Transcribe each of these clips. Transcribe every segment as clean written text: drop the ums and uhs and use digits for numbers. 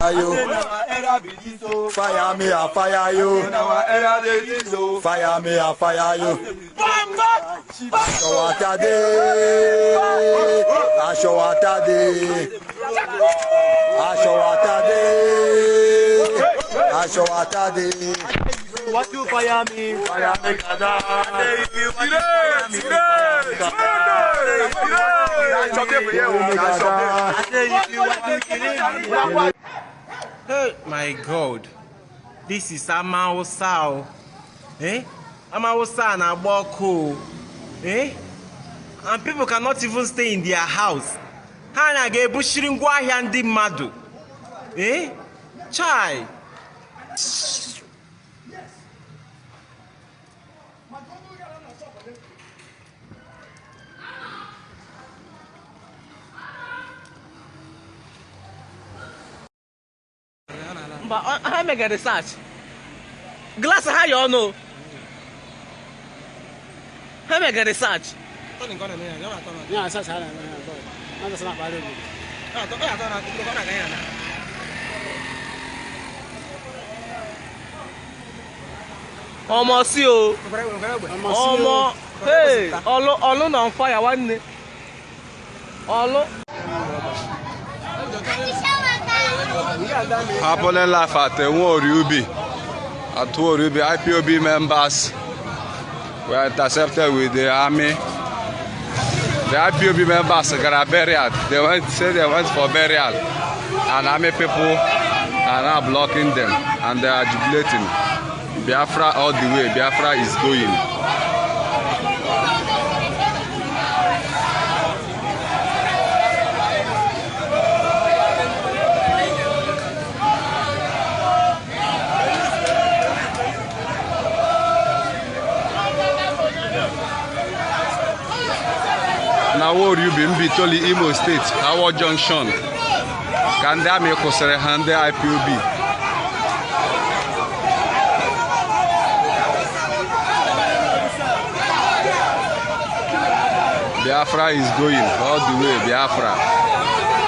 fire you. Fire me, I fire you. Fire me, I fire you. What you fire me? Fire me, Hey, my God, this is Amawosao. Eh? Amawosa na Boko. Eh? And people cannot even stay in their house. Hana ge bushiringwa yandi madu. Eh? Chai. But I make a research. Glass how you know? I make a research. Yeah, such a that's not bad. Almost you. Almost. Hey, all on fire one day. All. Happening life at Orlu. At Orlu, IPob members were intercepted with the army. The IPob members got a burial. They went for burial, and army people are now blocking them, and they are jubilating. Biafra all the way. Biafra is going. Now, what you been Bitoli Imo State, our junction. Can they make us a hand the IPob? Biafra is going all the way. Biafra.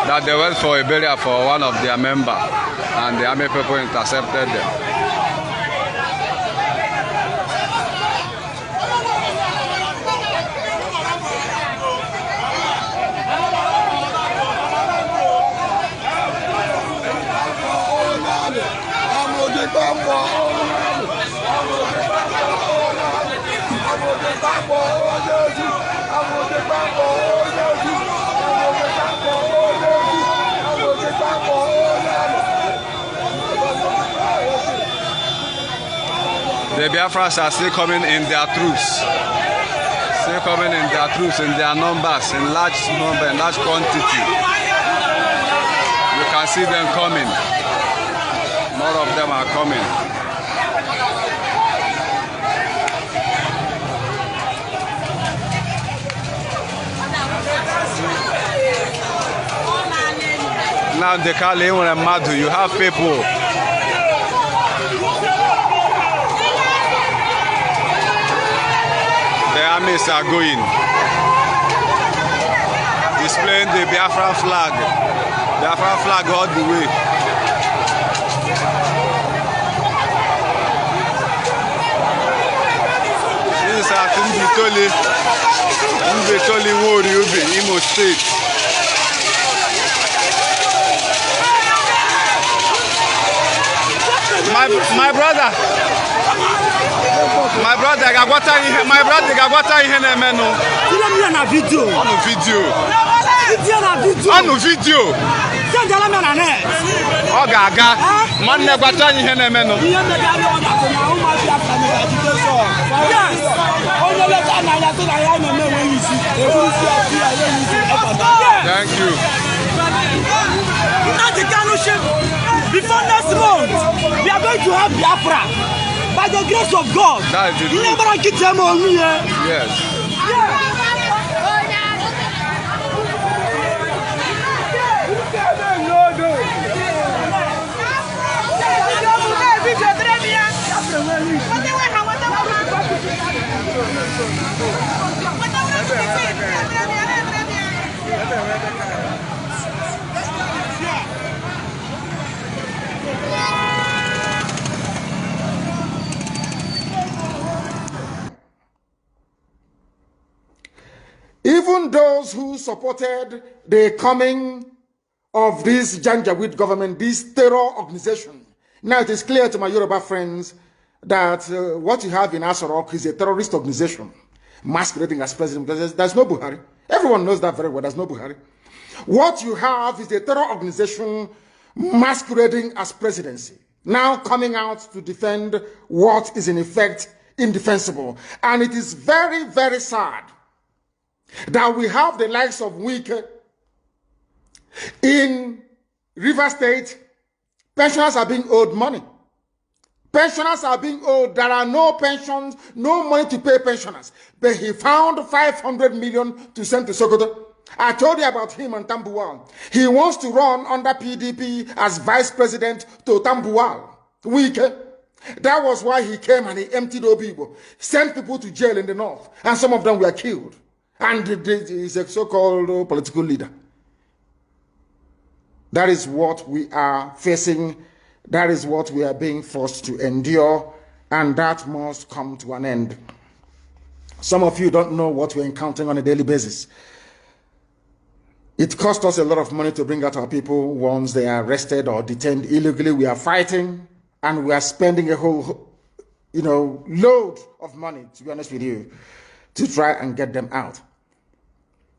That they went for a burial for one of their members, and the army people intercepted them. The Biafras are still coming in their troops. Still coming in their troops, in their numbers, in large number, in large quantity. You can see them coming. More of them are coming. Now the Kali and Madu, you have people. The armies are going, displaying the Biafra flag all the way. This is at Mbitoli Orlu, Imo State. My brother, gagwata ihe na-eme no. Na video. On video. Send ala na net. Ọ ga-aga. Man na-gwata ihe na-eme no. Ihe megari ọ na na ụmụ Biafra na education. Yes. Onye leta na ya to na ya na-eme we isi. Ebusi ati ya isi. Thank you. Nnamdi Kanu before next month, we are going to have Biafra. By the grace of God. That is it. You never get them on me. Yes. those who supported the coming of this Janjaweed government, this terror organization. Now it is clear to my Yoruba friends that what you have in Asorok is a terrorist organization masquerading as president, because there's no Buhari. Everyone knows that very well. There's no Buhari. What you have is a terror organization masquerading as presidency, now coming out to defend what is in effect indefensible. And it is very, very sad that we have the likes of Wike in River State. Pensioners are being owed money. Pensioners are being owed. There are no pensions, no money to pay pensioners. But he found 500 million to send to Sokoto. I told you about him and Tambuwal. He wants to run under PDP as vice president to Tambuwal. Wike. That was why he came and he emptied Obibo, sent people to jail in the north, and some of them were killed. And he's a so-called political leader. That is what we are facing. That is what we are being forced to endure, and that must come to an end. Some of you don't know what we're encountering on a daily basis. It costs us a lot of money to bring out our people once they are arrested or detained illegally. We are fighting, and we are spending a whole, load of money, to be honest with you, to try and get them out.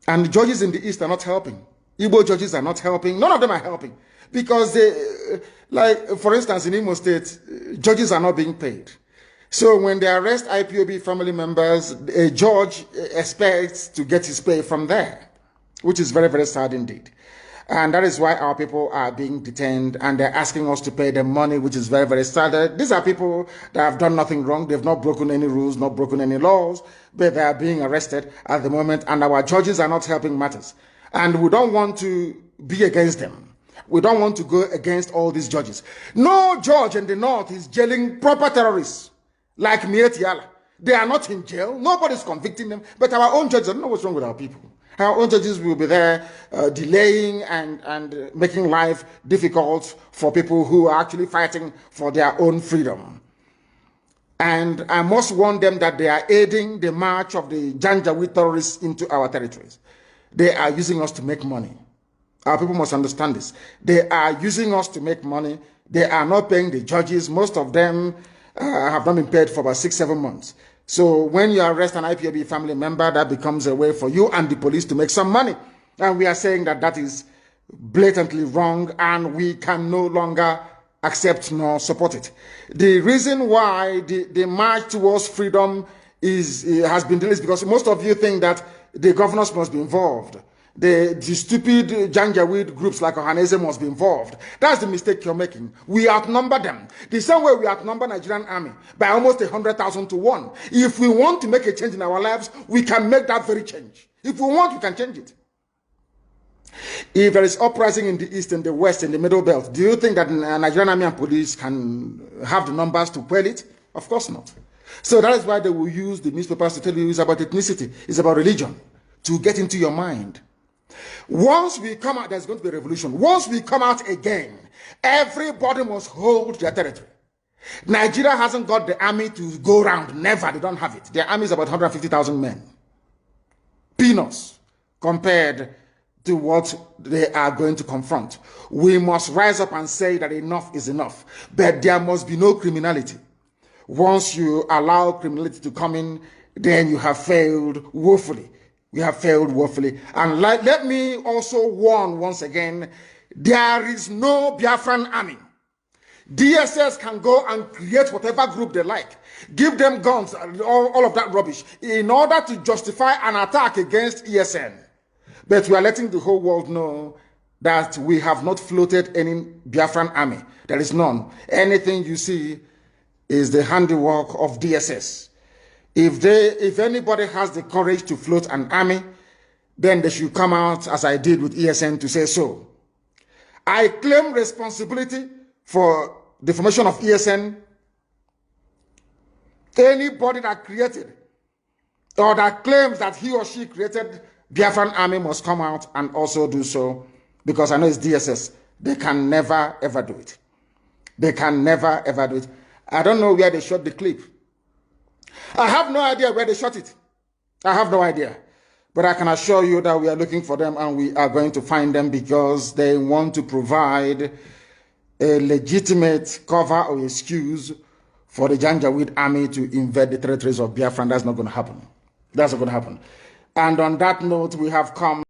And the judges in the East are not helping. Igbo judges are not helping. None of them are helping. Because they, like, for instance, in Imo State, judges are not being paid. So when they arrest IPob family members, a judge expects to get his pay from there, which is very, very sad indeed. And that is why our people are being detained, and they're asking us to pay them money, which is very, very sad. These are people that have done nothing wrong. They've not broken any rules, not broken any laws, but they are being arrested at the moment, and our judges are not helping matters. And we don't want to be against them. We don't want to go against all these judges. No judge in the north is jailing proper terrorists like Mietiala. They are not in jail. Nobody's convicting them. But our own judges, I don't know what's wrong with our people. Our own judges will be there delaying and making life difficult for people who are actually fighting for their own freedom. And I must warn them that they are aiding the march of the Janjaweed terrorists into our territories. They are using us to make money. Our people must understand this. They are using us to make money. They are not paying the judges. Most of them have not been paid for about 6-7 months. So when you arrest an IPob family member, that becomes a way for you and the police to make some money. And we are saying that that is blatantly wrong, and we can no longer accept nor support it. The reason why the march towards freedom has been delayed is because most of you think that the governors must be involved. The stupid Janjaweed groups like Ohanese must be involved. That's the mistake you're making. We outnumber them. The same way we outnumber Nigerian army by almost 100,000 to 1. If we want to make a change in our lives, we can make that very change. If we want, we can change it. If there is uprising in the east and the west and the middle belt, do you think that Nigerian army and police can have the numbers to quell it? Of course not. So that is why they will use the newspapers to tell you it's about ethnicity, it's about religion, to get into your mind. Once we come out, there's going to be a revolution. Once we come out again, everybody must hold their territory. Nigeria hasn't got the army to go around. Never. They don't have it. Their army is about 150,000 men. Peanuts compared to what they are going to confront. We must rise up and say that enough is enough. But there must be no criminality. Once you allow criminality to come in, then you have failed woefully. We have failed woefully. And let me also warn once again, there is no Biafran army. DSS can go and create whatever group they like. Give them guns, all of that rubbish, in order to justify an attack against ESN. But we are letting the whole world know that we have not floated any Biafran army. There is none. Anything you see is the handiwork of DSS. If anybody has the courage to float an army, then they should come out, as I did with ESN, to say so. I claim responsibility for the formation of ESN. Anybody that created or that claims that he or she created Biafran army must come out and also do so, because I know it's DSS. They can never, ever do it. They can never, ever do it. I don't know where they shot the clip. I have no idea where they shot it. I have no idea. But I can assure you that we are looking for them and we are going to find them because they want to provide a legitimate cover or excuse for the Janjaweed army to invade the territories of Biafra, and that's not going to happen. That's not going to happen. And on that note, we have come